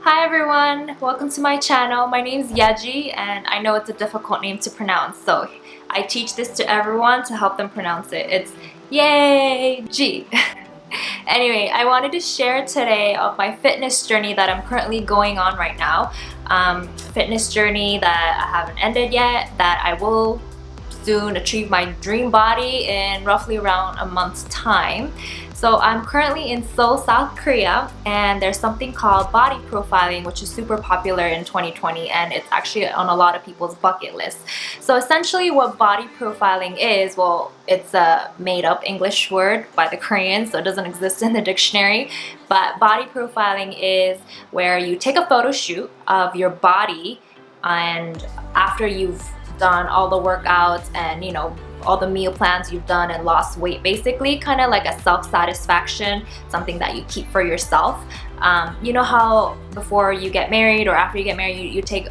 Hi everyone, welcome to my channel. My name is Yeji and I know it's a difficult name to pronounce, so I teach this to everyone to help them pronounce it. It's Yeji. Anyway, I wanted to share today of my fitness journey that I'm currently going on right now. Fitness journey that I haven't ended yet, that I will soon achieve my dream body in roughly around a month's time. So I'm currently in Seoul, South Korea, and there's something called body profiling, which is super popular in 2020, and it's actually on a lot of people's bucket list. So essentially what body profiling is, well, it's a made-up English word by the Koreans, so it doesn't exist in the dictionary, but body profiling is where you take a photo shoot of your body, and after you've done all the workouts and all the meal plans you've done and lost weight, basically kind of like a self-satisfaction, something that you keep for yourself. You know how before you get married or after you get married you take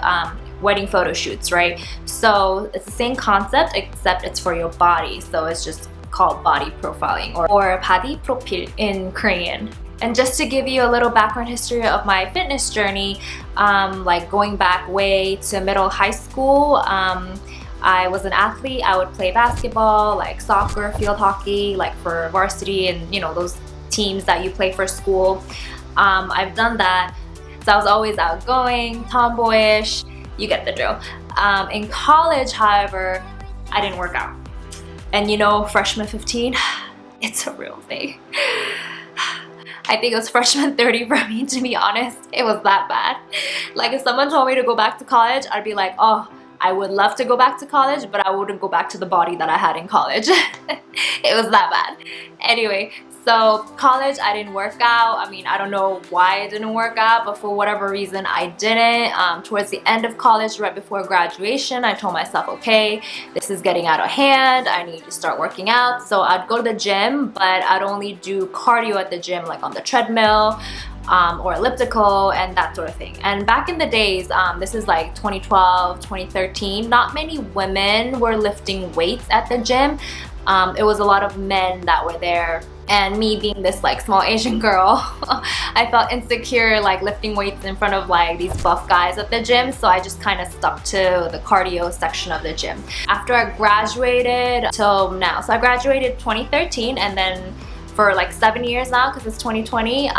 wedding photo shoots, right? So it's the same concept except it's for your body, so it's just called body profiling or body profil in Korean. And just to give you a little background history of my fitness journey, like going back way to middle high school, I was an athlete. I would play basketball, like soccer, field hockey, like for varsity and those teams that you play for school. I've done that. So I was always outgoing, tomboyish, you get the drill. In college, however, I didn't work out. And freshman 15, it's a real thing. I think it was freshman 30 for me, to be honest. It was that bad. Like if someone told me to go back to college, I'd be like, oh, I would love to go back to college, but I wouldn't go back to the body that I had in college. It was that bad. Anyway, so college, I didn't work out. I mean, I don't know why I didn't work out, but for whatever reason, I didn't. Towards the end of college, right before graduation, I told myself, okay, this is getting out of hand. I need to start working out. So I'd go to the gym, but I'd only do cardio at the gym, like on the treadmill, or elliptical and that sort of thing. And back in the days, this is like 2012, 2013, not many women were lifting weights at the gym. It was a lot of men that were there. And me being this like small Asian girl, I felt insecure like lifting weights in front of like these buff guys at the gym, so I just kind of stuck to the cardio section of the gym. After I graduated till now, so I graduated 2013 and then for like 7 years now, because it's 2020,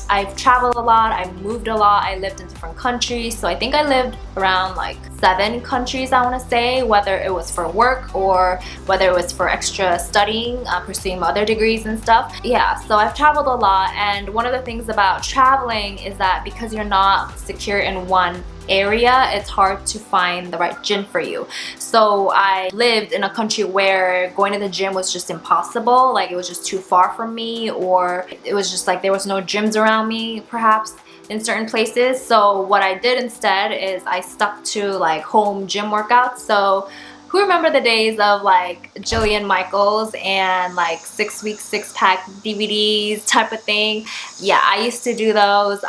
I've traveled a lot, I moved a lot, I lived in different countries. So I think I lived around like 7 countries, I want to say, whether it was for work or whether it was for extra studying, pursuing other degrees and stuff. Yeah, so I've traveled a lot, and one of the things about traveling is that because you're not secure in one area, it's hard to find the right gym for you. So I lived in a country where going to the gym was just impossible, like it was just too far from me, or it was just like there was no gyms around me perhaps in certain places. So what I did instead is I stuck to like home gym workouts. So who remember the days of like Jillian Michaels and like 6 week 6-pack DVDs type of thing? Yeah, I used to do those.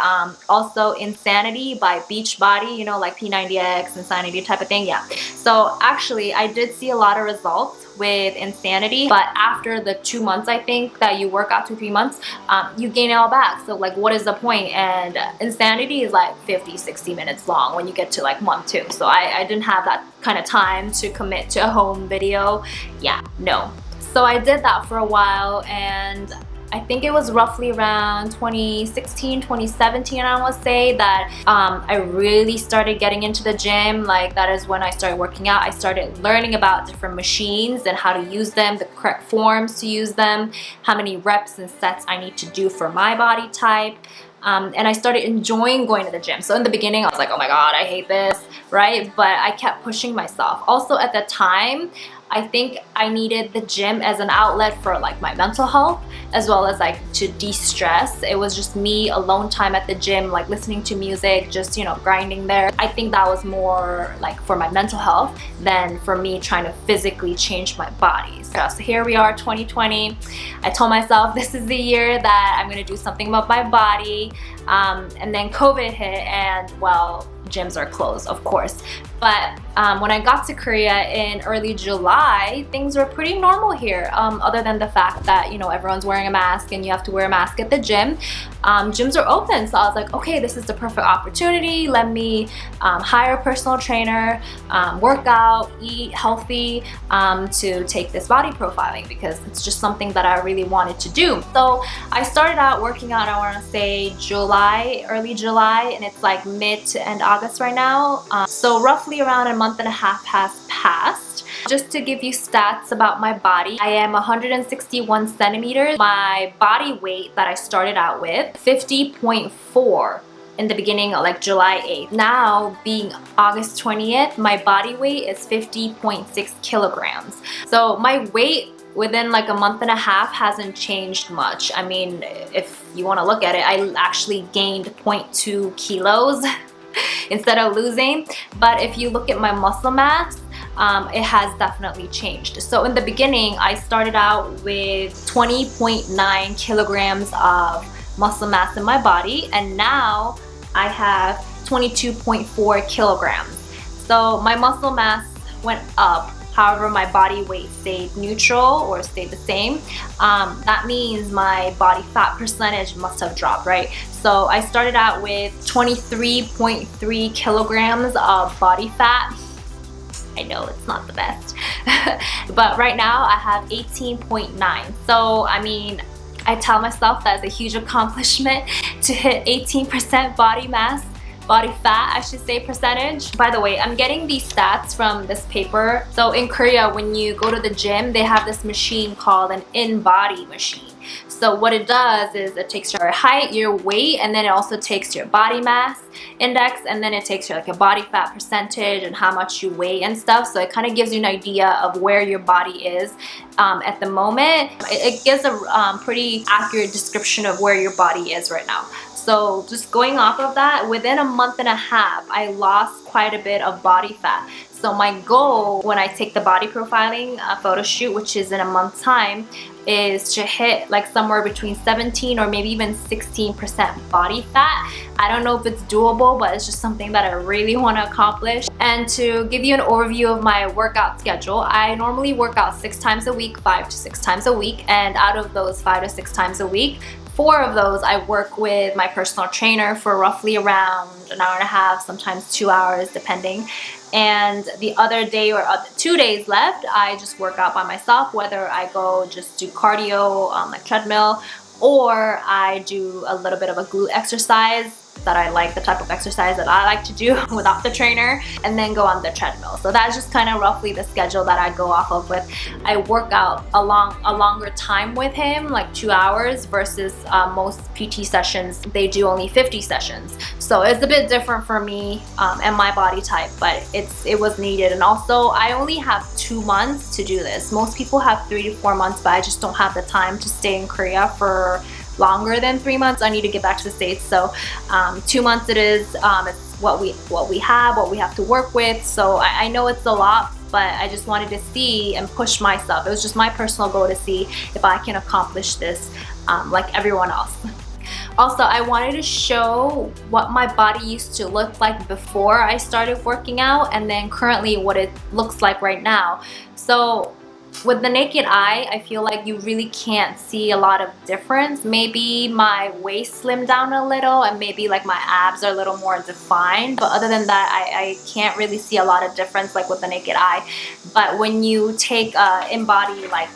Also Insanity by Beachbody, like P90X, Insanity type of thing. Yeah. So actually I did see a lot of results with Insanity, but after the 2 months, I think that you work out 2-3 months, you gain it all back. So like what is the point? And Insanity is like 50-60 minutes long when you get to like month 2. So I didn't have that kind of time to commit to a home video. Yeah, no. So I did that for a while, and I think it was roughly around 2016, 2017, I want to say, that I really started getting into the gym. Like that is when I started working out. I started learning about different machines and how to use them, the correct forms to use them, how many reps and sets I need to do for my body type. And I started enjoying going to the gym. So in the beginning, I was like, oh my God, I hate this, right? But I kept pushing myself. Also at the time, I think I needed the gym as an outlet for like my mental health, as well as like to de-stress. It was just me alone time at the gym, like listening to music, just grinding there. I think that was more like for my mental health than for me trying to physically change my body. So here we are, 2020. I told myself this is the year that I'm gonna do something about my body, and then COVID hit, and well, gyms are closed, of course. But when I got to Korea in early July, things were pretty normal here, other than the fact that, you know, everyone's wearing a mask and you have to wear a mask at the gym. Gyms are open, so I was like, okay, this is the perfect opportunity. Let me hire a personal trainer, work out, eat healthy, to take this body profiling, because it's just something that I really wanted to do. So I started out working out, I want to say July, early July, and it's like mid to end August right now. So roughly around a month and a half has passed. Just to give you stats about my body, I am 161 centimeters. My body weight that I started out with, 50.4 in the beginning, like July 8th. Now, being August 20th, my body weight is 50.6 kilograms. So my weight within like a month and a half hasn't changed much. I mean, if you want to look at it, I actually gained 0.2 kilos instead of losing. But if you look at my muscle mass, it has definitely changed. So in the beginning, I started out with 20.9 kilograms of muscle mass in my body, and now I have 22.4 kilograms. So my muscle mass went up. However, my body weight stayed neutral or stayed the same. That means my body fat percentage must have dropped, right? So I started out with 23.3 kilograms of body fat. I know it's not the best, but right now I have 18.9. So I mean, I tell myself that's a huge accomplishment to hit 18% body fat, I should say, percentage. By the way, I'm getting these stats from this paper. So in Korea, when you go to the gym, they have this machine called an in-body machine. So what it does is it takes your height, your weight, and then it also takes your body mass index, and then it takes your body fat percentage and how much you weigh and stuff. So it kind of gives you an idea of where your body is at the moment. It gives a pretty accurate description of where your body is right now. So just going off of that, within a month and a half, I lost quite a bit of body fat. So my goal when I take the body profiling photo shoot, which is in a month's time, is to hit like somewhere between 17 or maybe even 16% body fat. I don't know if it's doable, but it's just something that I really want to accomplish. And to give you an overview of my workout schedule, I normally work out 6 times a week, 5 to 6 times a week. And out of those 5 to 6 times a week, 4 of those I work with my personal trainer for roughly around an hour and a half, sometimes 2 hours, depending. And the other day or 2 days left, I just work out by myself, whether I go just do cardio on like treadmill, or I do a little bit of a glute exercise that I like, the type of exercise that I like to do without the trainer, and then go on the treadmill. So that's just kind of roughly the schedule that I go off of with. I work out a longer time with him, like 2 hours, versus most PT sessions, they do only 50 sessions. So it's a bit different for me and my body type, but it was needed. And also, I only have 2 months to do this. Most people have 3 to 4 months, but I just don't have the time to stay in Korea for longer than 3 months. I need to get back to the States. So 2 months it is. It's what we have to work with. So I know it's a lot, but I just wanted to see and push myself. It was just my personal goal to see if I can accomplish this like everyone else. Also, I wanted to show what my body used to look like before I started working out, and then currently what it looks like right now. So with the naked eye, I feel like you really can't see a lot of difference. Maybe my waist slimmed down a little, and maybe like my abs are a little more defined, but other than that, I can't really see a lot of difference like with the naked eye. But when you take in-body like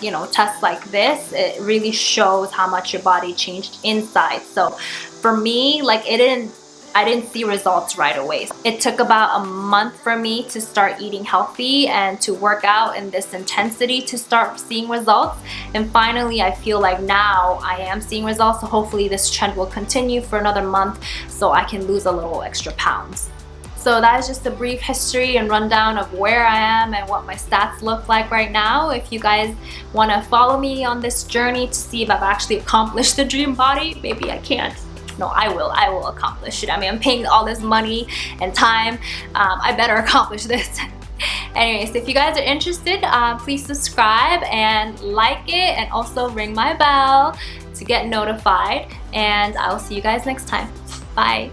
you know, tests like this, it really shows how much your body changed inside. So for me, like I didn't see results right away. It took about a month for me to start eating healthy and to work out in this intensity to start seeing results. And finally, I feel like now I am seeing results. So hopefully this trend will continue for another month so I can lose a little extra pounds. So that is just a brief history and rundown of where I am and what my stats look like right now. If you guys want to follow me on this journey to see if I've actually accomplished the dream body, maybe I can't. No, I will accomplish it. I mean, I'm paying all this money and time. I better accomplish this. Anyways, if you guys are interested, please subscribe and like it, and also ring my bell to get notified. And I'll see you guys next time. Bye.